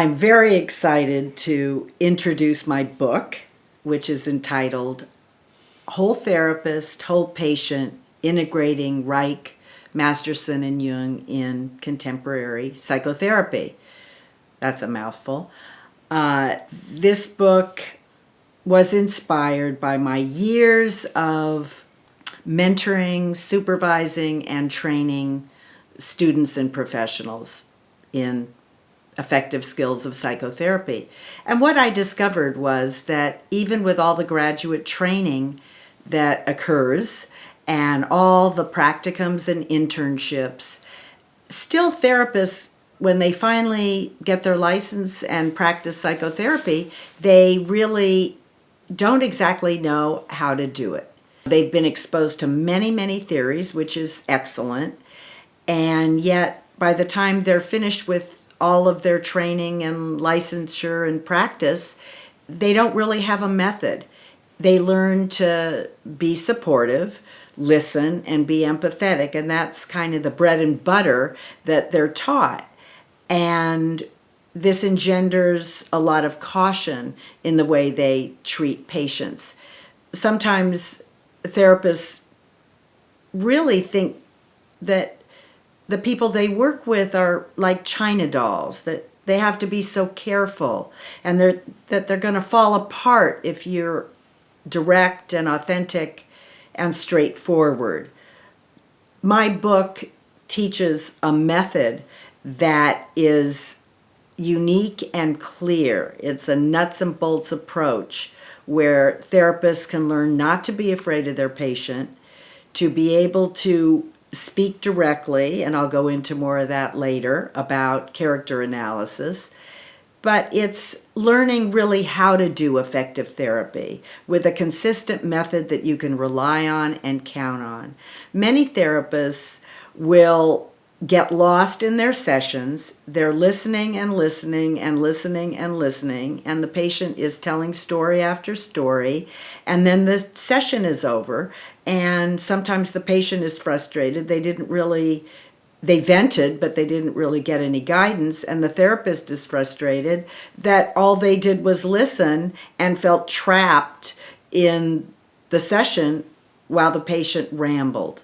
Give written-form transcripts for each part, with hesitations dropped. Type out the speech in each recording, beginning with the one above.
I'm very excited to introduce my book, which is entitled Whole Therapist, Whole Patient, Integrating Reich, Masterson, and Jung in Contemporary Psychotherapy. That's a mouthful. This book was inspired by my years of mentoring, supervising, and training students and professionals in effective skills of psychotherapy. And what I discovered was that even with all the graduate training that occurs and all the practicums and internships, still therapists, when they finally get their license and practice psychotherapy, they really don't exactly know how to do it. They've been exposed to many, many theories, which is excellent, and yet by the time they're finished with all of their training and licensure and practice, they don't really have a method. They learn to be supportive, listen, and be empathetic, and that's kind of the bread and butter that they're taught. And this engenders a lot of caution in the way they treat patients. Sometimes therapists really think that the people they work with are like China dolls, that they have to be so careful and that they're going to fall apart if you're direct and authentic and straightforward. My book teaches a method that is unique and clear. It's a nuts and bolts approach where therapists can learn not to be afraid of their patient, to be able to speak directly, and I'll go into more of that later about character analysis, but it's learning really how to do effective therapy with a consistent method that you can rely on and count on. Many therapists will get lost in their sessions. They're listening and listening and listening and listening, and the patient is telling story after story, and then the session is over, and sometimes the patient is frustrated. They vented, but they didn't really get any guidance, and the therapist is frustrated that all they did was listen and felt trapped in the session while the patient rambled.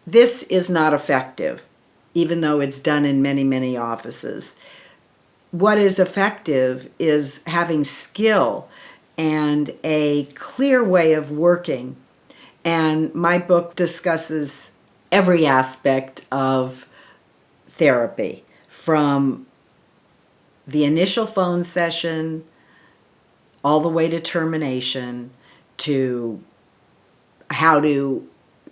This is not effective, even though it's done in many, many offices. What is effective is having skill and a clear way of working. And my book discusses every aspect of therapy, from the initial phone session all the way to termination, to how to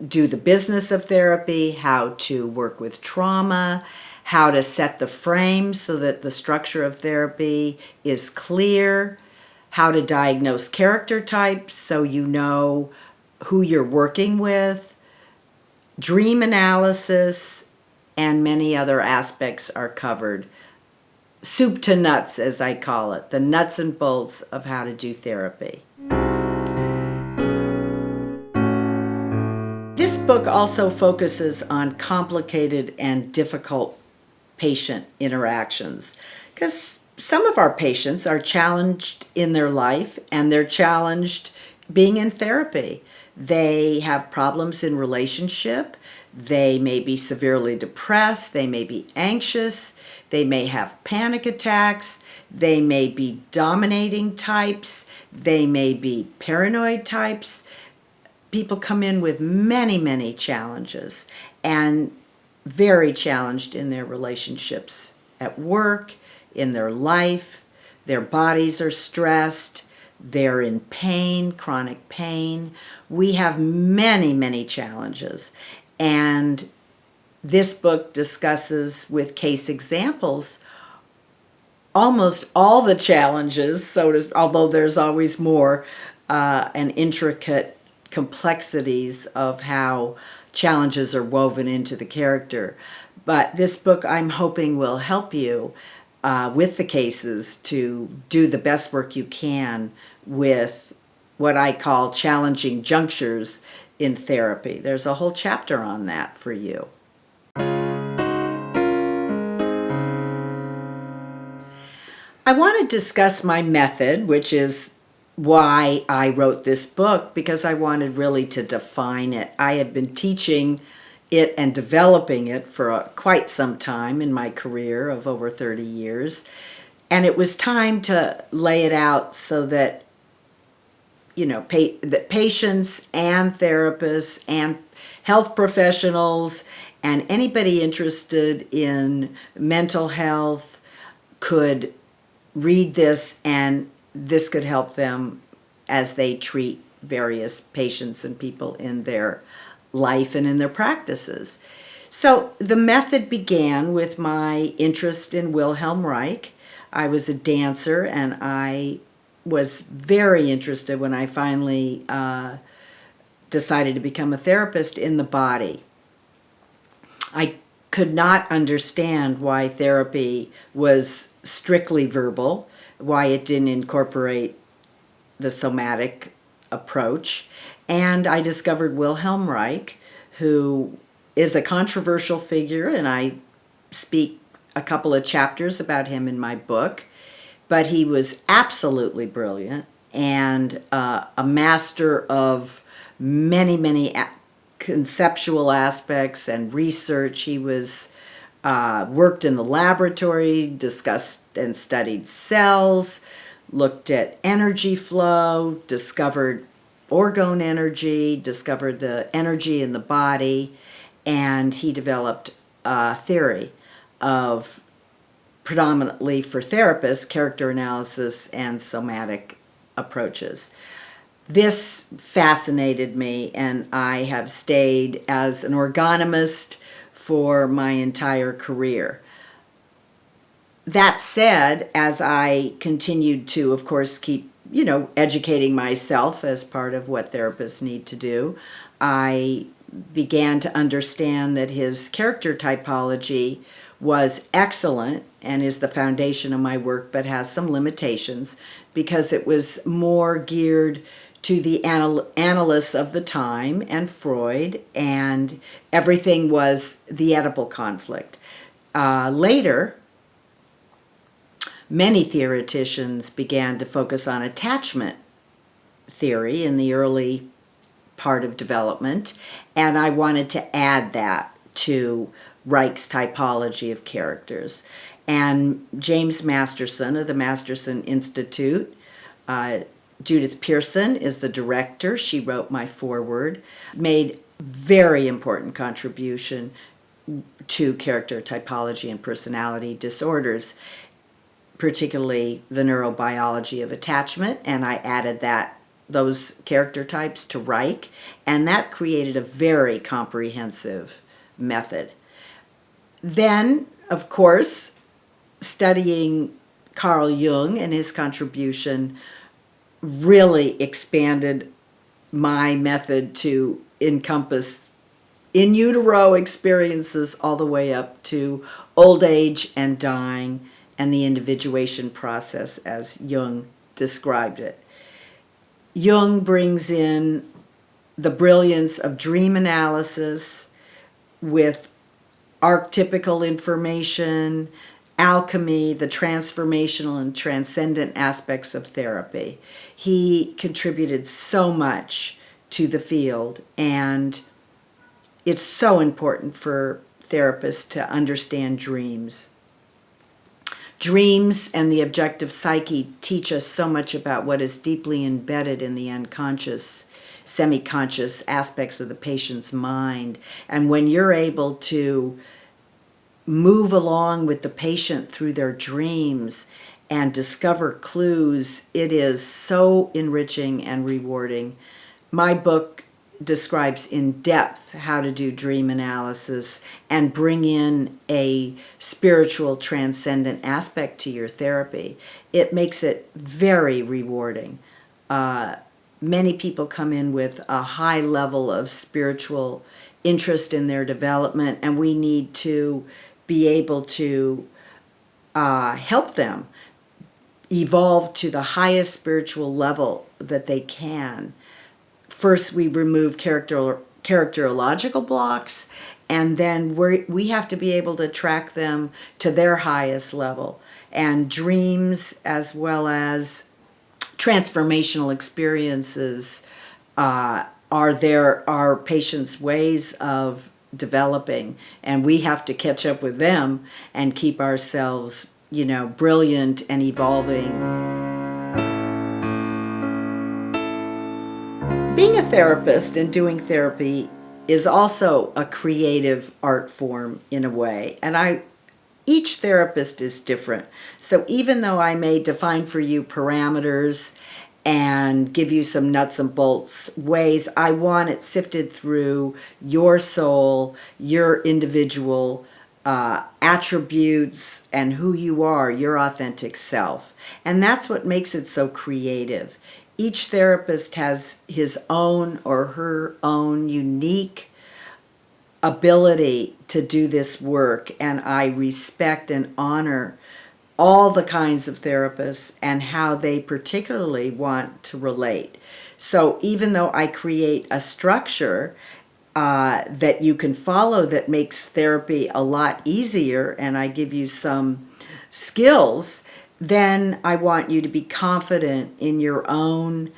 do the business of therapy, how to work with trauma, how to set the frame so that the structure of therapy is clear, how to diagnose character types so you know who you're working with, dream analysis, and many other aspects are covered. Soup to nuts, as I call it, the nuts and bolts of how to do therapy. This book also focuses on complicated and difficult patient interactions, because some of our patients are challenged in their life and they're challenged being in therapy. They have problems in relationship. They may be severely depressed. They may be anxious. They may have panic attacks. They may be dominating types. They may be paranoid types. People come in with many, many challenges and very challenged in their relationships at work, in their life. Their bodies are stressed. They're in pain, chronic pain. We have many, many challenges. And this book discusses with case examples almost all the challenges, although there's always more, and intricate complexities of how challenges are woven into the character. But this book, I'm hoping, will help you with the cases to do the best work you can with what I call challenging junctures in therapy. There's a whole chapter on that for you. I want to discuss my method, which is why I wrote this book, because I wanted really to define it. I have been teaching it and developing it for quite some time in my career of over 30 years. And it was time to lay it out so that, that patients and therapists and health professionals and anybody interested in mental health could read this, and this could help them as they treat various patients and people in their life and in their practices. So the method began with my interest in Wilhelm Reich. I was a dancer, and I was very interested when I finally decided to become a therapist in the body. I could not understand why therapy was strictly verbal, why it didn't incorporate the somatic approach. And I discovered Wilhelm Reich, who is a controversial figure, and I speak a couple of chapters about him in my book. But he was absolutely brilliant and a master of many conceptual aspects and research. He was worked in the laboratory, discussed and studied cells, looked at energy flow, discovered orgone energy, discovered the energy in the body, and he developed a theory of, predominantly for therapists, character analysis and somatic approaches. This fascinated me, and I have stayed as an orgonomist for my entire career. That said, as I continued to, of course, keep, educating myself as part of what therapists need to do, I began to understand that his character typology was excellent and is the foundation of my work, but has some limitations because it was more geared to the analysts of the time and Freud, and everything was the Oedipal conflict. Later, many theoreticians began to focus on attachment theory in the early part of development, and I wanted to add that to Reich's typology of characters. And James Masterson of the Masterson Institute, Judith Pearson is the director. She wrote my foreword, made very important contribution to character typology and personality disorders, particularly the neurobiology of attachment, and I added those character types to Reich, and that created a very comprehensive method. Then, of course, studying Carl Jung and his contribution really expanded my method to encompass in utero experiences all the way up to old age and dying and the individuation process as Jung described it. Jung brings in the brilliance of dream analysis with archetypical information, alchemy, the transformational and transcendent aspects of therapy. He contributed so much to the field, and it's so important for therapists to understand dreams. Dreams and the objective psyche teach us so much about what is deeply embedded in the unconscious, semi-conscious aspects of the patient's mind. And when you're able to move along with the patient through their dreams and discover clues, it is so enriching and rewarding. My book describes in depth how to do dream analysis and bring in a spiritual transcendent aspect to your therapy. It makes it very rewarding. Many people come in with a high level of spiritual interest in their development, and we need to be able to help them evolve to the highest spiritual level that they can. First, we remove characterological blocks, and then we have to be able to track them to their highest level. and dreams, as well as transformational experiences, are patients' ways of developing, and we have to catch up with them and keep ourselves, brilliant and evolving. Being a therapist and doing therapy is also a creative art form in a way, and each therapist is different. So even though I may define for you parameters and give you some nuts and bolts ways, I want it sifted through your soul, your individual attributes, and who you are, your authentic self. And that's what makes it so creative. Each therapist has his own or her own unique ability to do this work, and I respect and honor all the kinds of therapists and how they particularly want to relate. So even though I create a structure that you can follow that makes therapy a lot easier, and I give you some skills, then I want you to be confident in your own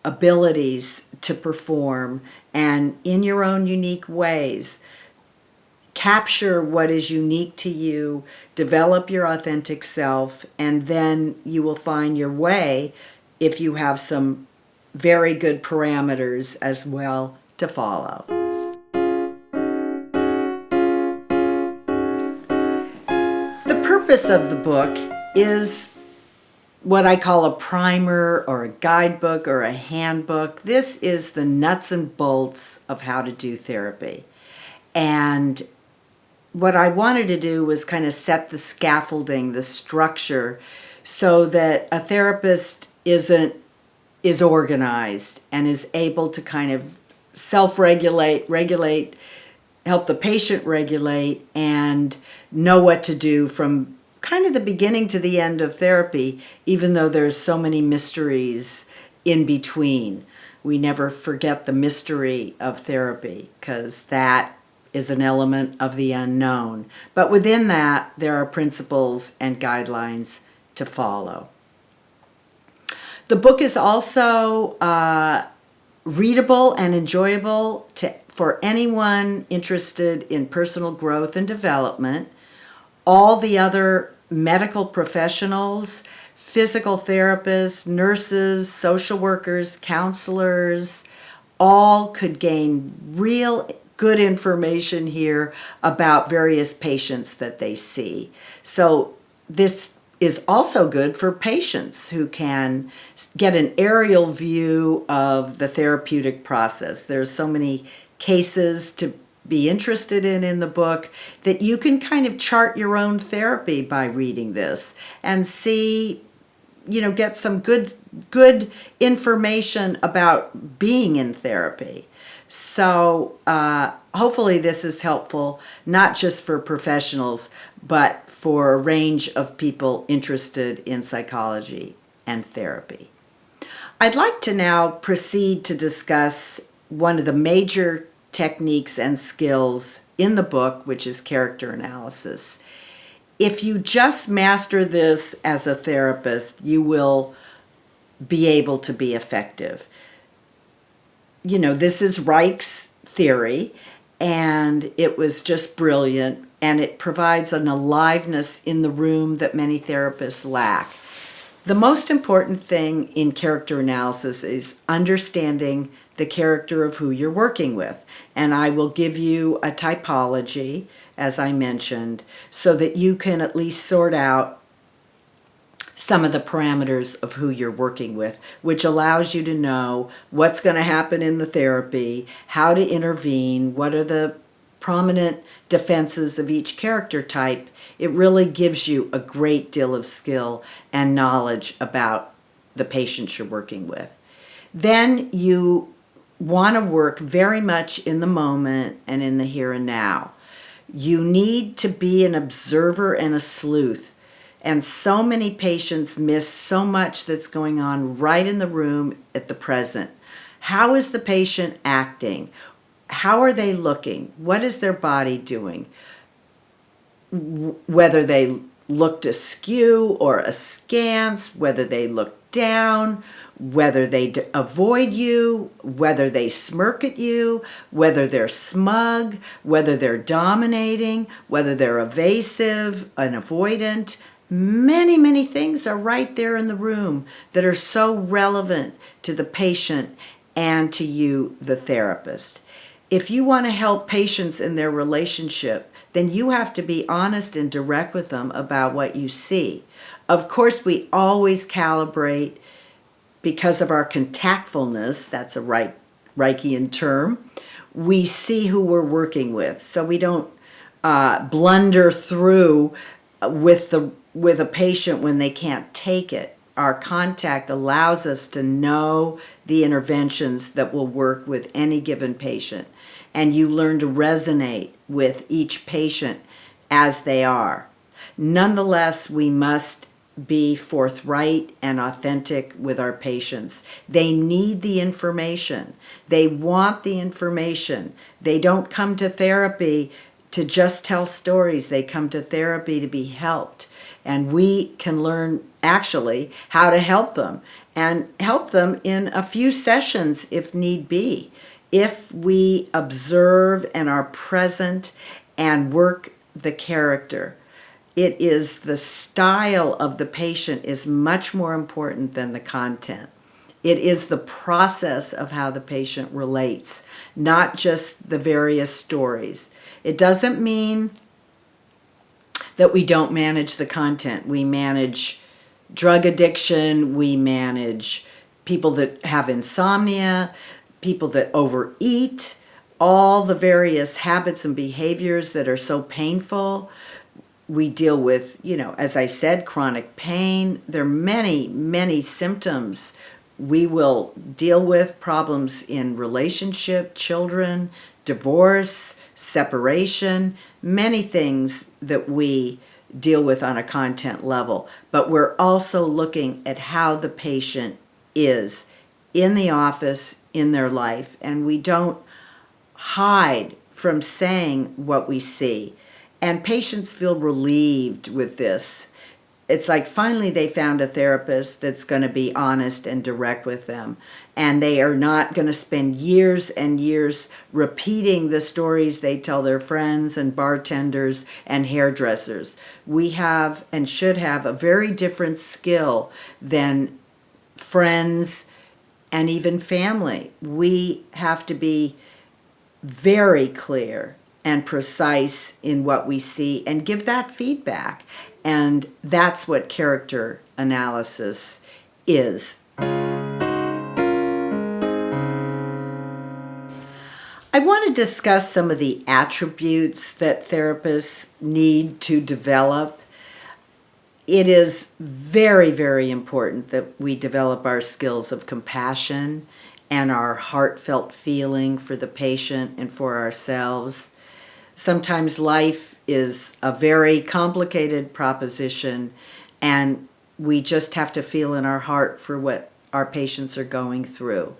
abilities to perform, and in your own unique ways capture what is unique to you, develop your authentic self, and then you will find your way if you have some very good parameters as well to follow. The purpose of the book is what I call a primer or a guidebook or a handbook. This is the nuts and bolts of how to do therapy. And what I wanted to do was kind of set the scaffolding, the structure, so that a therapist is organized and is able to kind of regulate, help the patient regulate, and know what to do from kind of the beginning to the end of therapy, even though there's so many mysteries in between. We never forget the mystery of therapy, because that is an element of the unknown. But within that, there are principles and guidelines to follow. The book is also readable and enjoyable for anyone interested in personal growth and development. All the other medical professionals, physical therapists, nurses, social workers, counselors, all could gain real good information here about various patients that they see. So this is also good for patients who can get an aerial view of the therapeutic process. There's so many cases to be interested in the book that you can kind of chart your own therapy by reading this and see, get some good information about being in therapy. So hopefully this is helpful, not just for professionals, but for a range of people interested in psychology and therapy. I'd like to now proceed to discuss one of the major techniques and skills in the book, which is character analysis. If you just master this as a therapist, you will be able to be effective. This is Reich's theory, and it was just brilliant, and it provides an aliveness in the room that many therapists lack. The most important thing in character analysis is understanding the character of who you're working with. And I will give you a typology, as I mentioned, so that you can at least sort out some of the parameters of who you're working with, which allows you to know what's going to happen in the therapy, how to intervene, what are the prominent defenses of each character type. It really gives you a great deal of skill and knowledge about the patients you're working with. Then you want to work very much in the moment and in the here and now. You need to be an observer and a sleuth. And so many patients miss so much that's going on right in the room at the present. How is the patient acting? How are they looking? What is their body doing? Whether they looked askew or askance, whether they look down, whether they avoid you, whether they smirk at you, whether they're smug, whether they're dominating, whether they're evasive and avoidant. Many, many things are right there in the room that are so relevant to the patient and to you, the therapist. If you want to help patients in their relationship, then you have to be honest and direct with them about what you see. Of course, we always calibrate because of our contactfulness, that's a Reichian term. We see who we're working with, so we don't blunder through with a patient when they can't take it. Our contact allows us to know the interventions that will work with any given patient, and you learn to resonate with each patient as they are. Nonetheless, we must be forthright and authentic with our patients. They need the information. They want the information. They don't come to therapy to just tell stories. They come to therapy to be helped. And we can learn actually how to help them and help them in a few sessions if need be. If we observe and are present and work the character. It is the style of the patient is much more important than the content. It is the process of how the patient relates, not just the various stories. It doesn't mean that we don't manage the content. We manage drug addiction, we manage people that have insomnia, people that overeat, all the various habits and behaviors that are so painful. We deal with, as I said, chronic pain. There are many, many symptoms. We will deal with problems in relationship, children, divorce, separation, many things that we deal with on a content level. But we're also looking at how the patient is in the office, in their life, and we don't hide from saying what we see. And patients feel relieved with this. It's like finally they found a therapist that's going to be honest and direct with them. And they are not going to spend years and years repeating the stories they tell their friends and bartenders and hairdressers. We have and should have a very different skill than friends and even family. We have to be very clear and precise in what we see and give that feedback. And that's what character analysis is. I want to discuss some of the attributes that therapists need to develop. It is very, very important that we develop our skills of compassion and our heartfelt feeling for the patient and for ourselves. Sometimes life is a very complicated proposition, and we just have to feel in our heart for what our patients are going through.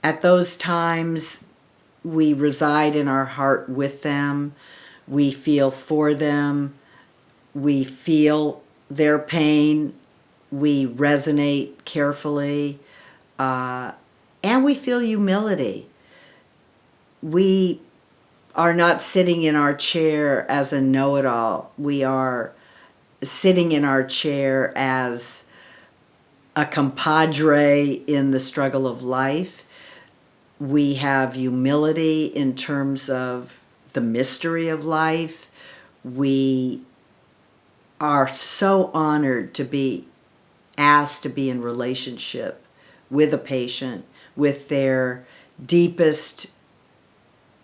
At those times, we reside in our heart with them, we feel for them, we feel their pain, we resonate carefully, and we feel humility. We are not sitting in our chair as a know-it-all. We are sitting in our chair as a compadre in the struggle of life. We have humility in terms of the mystery of life. We are so honored to be asked to be in relationship with a patient, with their deepest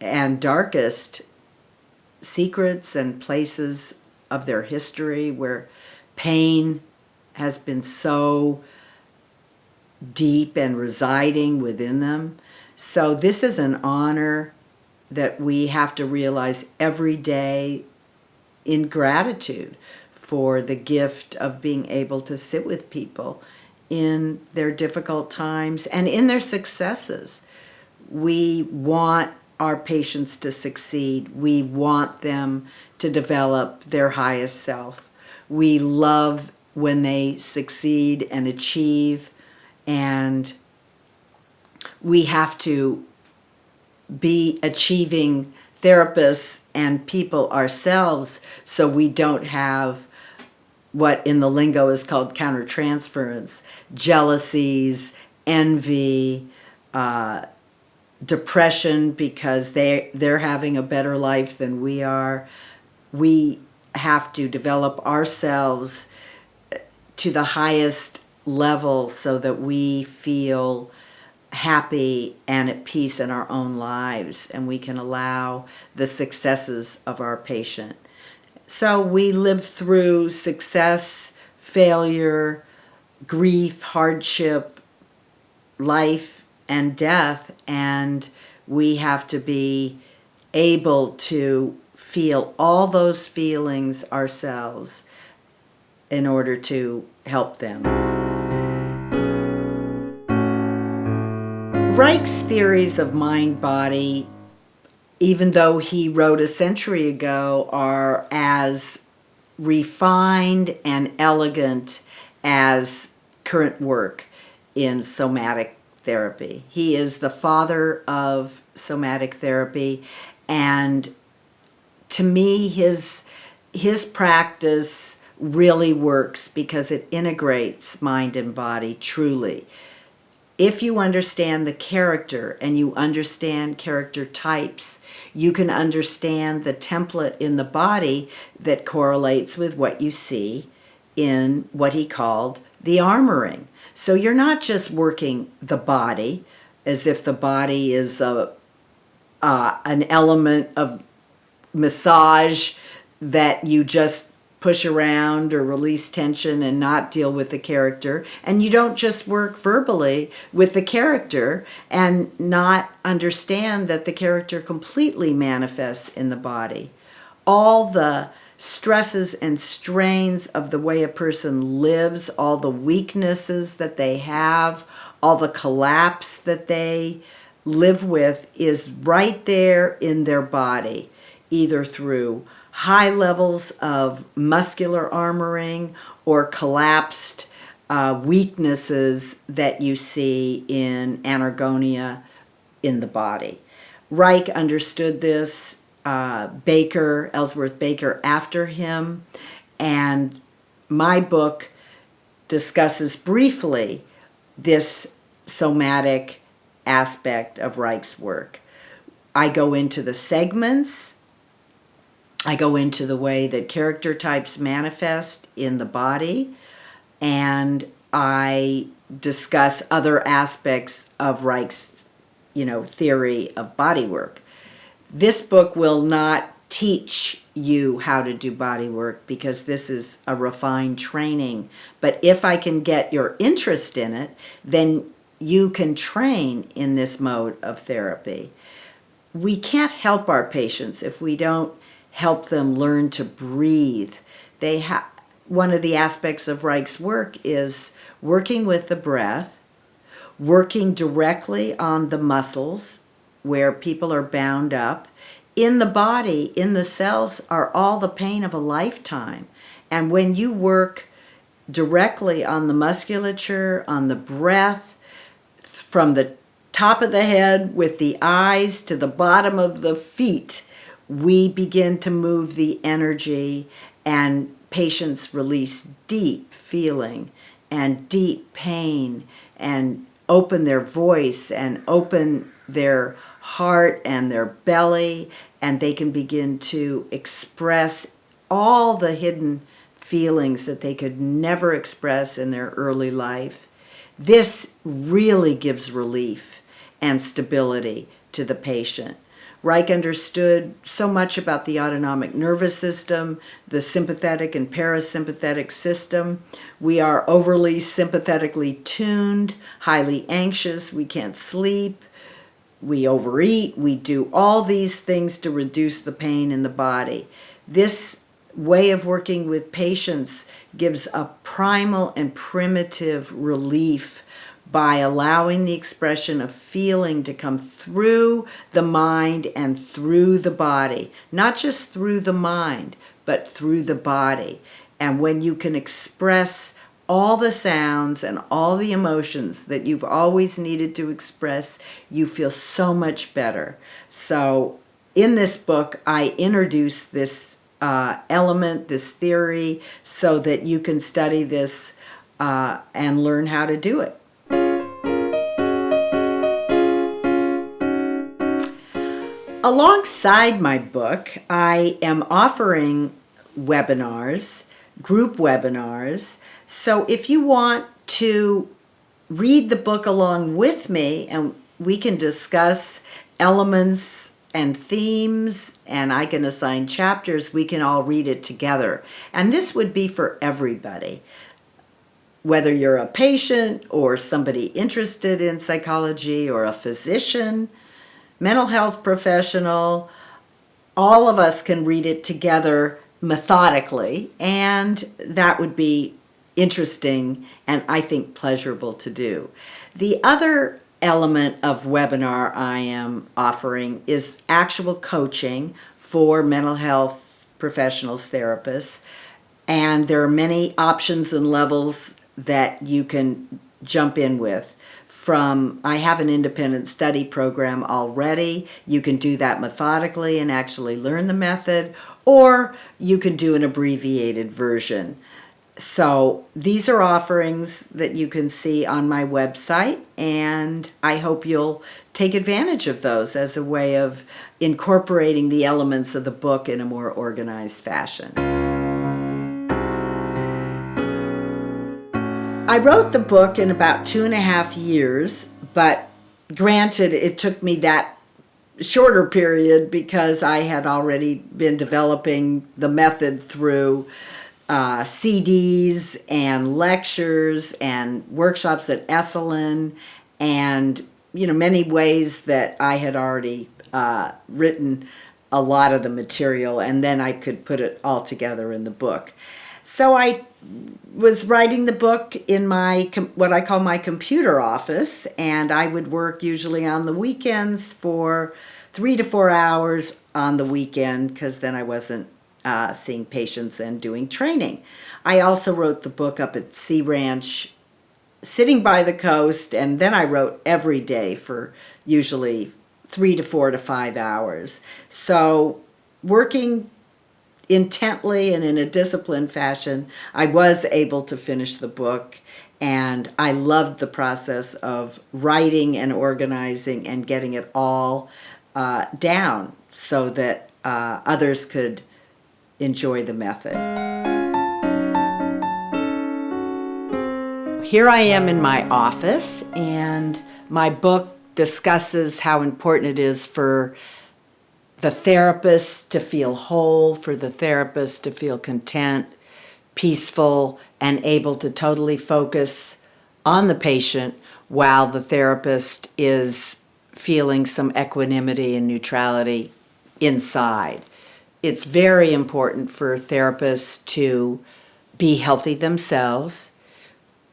and darkest secrets and places of their history where pain has been so deep and residing within them. So this is an honor that we have to realize every day in gratitude for the gift of being able to sit with people in their difficult times and in their successes. We want our patients to succeed. We want them to develop their highest self. We love when they succeed and achieve, and we have to be achieving therapists and people ourselves so we don't have what in the lingo is called countertransference, jealousies, envy, depression because they're having a better life than we are. We have to develop ourselves to the highest level so that we feel happy and at peace in our own lives, and we can allow the successes of our patient. So we live through success, failure, grief, hardship, life, and death, and we have to be able to feel all those feelings ourselves in order to help them. Reich's theories of mind-body, even though he wrote a century ago, are as refined and elegant as current work in somatic therapy. He is the father of somatic therapy, and to me his practice really works because it integrates mind and body truly. If you understand the character and you understand character types, you can understand the template in the body that correlates with what you see in what he called the armoring. So you're not just working the body as if the body is an element of massage that you just push around or release tension and not deal with the character. And you don't just work verbally with the character and not understand that the character completely manifests in the body. All the stresses and strains of the way a person lives, all the weaknesses that they have, all the collapse that they live with is right there in their body, either through high levels of muscular armoring or collapsed weaknesses that you see in anorgonia in the body. Reich understood this, Ellsworth Baker after him, and my book discusses briefly this somatic aspect of Reich's work. I go into the segments, I go into the way that character types manifest in the body, and I discuss other aspects of Reich's, theory of body work. This book will not teach you how to do body work because this is a refined training. But if I can get your interest in it, then you can train in this mode of therapy. We can't help our patients if we don't help them learn to breathe. One of the aspects of Reich's work is working with the breath, working directly on the muscles where people are bound up. In the body, in the cells, are all the pain of a lifetime. And when you work directly on the musculature, on the breath, from the top of the head with the eyes to the bottom of the feet, we begin to move the energy, and patients release deep feeling and deep pain and open their voice and open their heart and their belly, and they can begin to express all the hidden feelings that they could never express in their early life. This really gives relief and stability to the patient. Reich understood so much about the autonomic nervous system, the sympathetic and parasympathetic system. We are overly sympathetically tuned, highly anxious, we can't sleep, we overeat, we do all these things to reduce the pain in the body. This way of working with patients gives a primal and primitive relief by allowing the expression of feeling to come through the mind and through the body. Not just through the mind, but through the body. And when you can express all the sounds and all the emotions that you've always needed to express, you feel so much better. So in this book, I introduce this element, this theory, so that you can study this and learn how to do it. Alongside my book, I am offering webinars, group webinars. So if you want to read the book along with me, and we can discuss elements and themes, and I can assign chapters, we can all read it together. And this would be for everybody. Whether you're a patient or somebody interested in psychology or a physician, mental health professional, all of us can read it together methodically, and that would be interesting and I think pleasurable to do. The other element of webinar I am offering is actual coaching for mental health professionals, therapists, and there are many options and levels that you can jump in with. I have an independent study program already. You can do that methodically and actually learn the method, or you can do an abbreviated version. So these are offerings that you can see on my website, and I hope you'll take advantage of those as a way of incorporating the elements of the book in a more organized fashion. I wrote the book in about 2.5 years, but granted, it took me that shorter period because I had already been developing the method through CDs and lectures and workshops at Esalen, and many ways that I had already written a lot of the material, and then I could put it all together in the book. So I was writing the book in my what I call my computer office, and I would work usually on the weekends for 3 to 4 hours on the weekend, because then I wasn't seeing patients and doing training. I also wrote the book up at Sea Ranch, sitting by the coast, and then I wrote every day for usually 3 to 4 to 5 hours. So working intently and in a disciplined fashion, I was able to finish the book, and I loved the process of writing and organizing and getting it all down so that others could enjoy the method. Here I am in my office, and my book discusses how important it is for the therapist to feel whole, for the therapist to feel content, peaceful, and able to totally focus on the patient while the therapist is feeling some equanimity and neutrality inside. It's very important for therapists to be healthy themselves.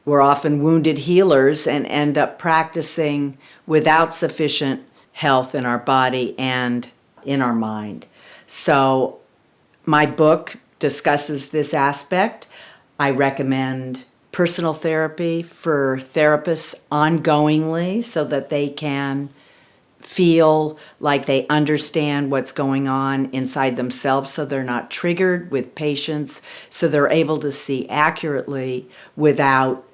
We're often wounded healers and end up practicing without sufficient health in our body and in our mind. So my book discusses this aspect. I recommend personal therapy for therapists ongoingly so that they can feel like they understand what's going on inside themselves, so they're not triggered with patients, so they're able to see accurately without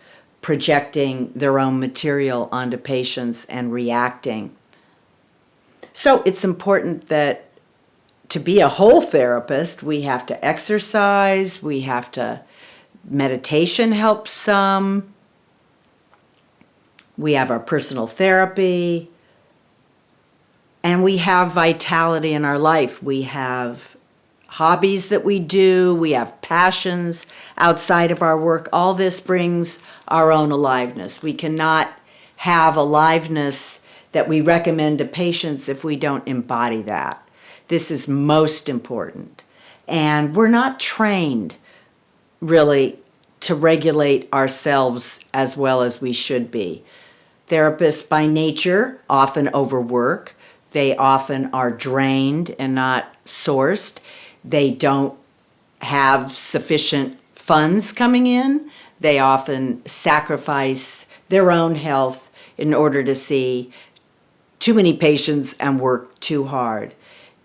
projecting their own material onto patients and reacting. So it's important that to be a whole therapist, we have to exercise, meditation helps some, we have our personal therapy, and we have vitality in our life. We have hobbies that we do, we have passions outside of our work. All this brings our own aliveness. We cannot have aliveness that we recommend to patients if we don't embody that. This is most important. And we're not trained really to regulate ourselves as well as we should be. Therapists by nature often overwork. They often are drained and not sourced. They don't have sufficient funds coming in. They often sacrifice their own health in order to see too many patients and work too hard.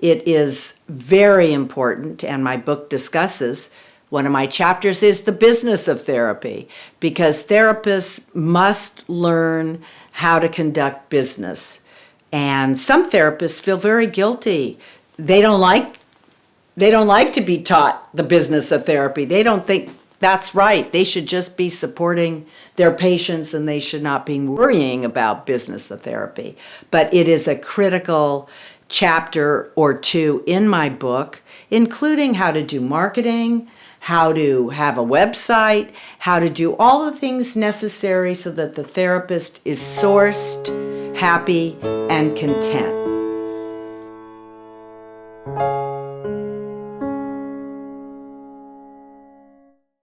It is very important, and my book discusses, one of my chapters is the business of therapy, because therapists must learn how to conduct business. And some therapists feel very guilty. They don't like to be taught the business of therapy. They don't think that's right. They should just be supporting their patients, and they should not be worrying about business of therapy. But it is a critical chapter or two in my book, including how to do marketing, how to have a website, how to do all the things necessary so that the therapist is sourced, happy, and content.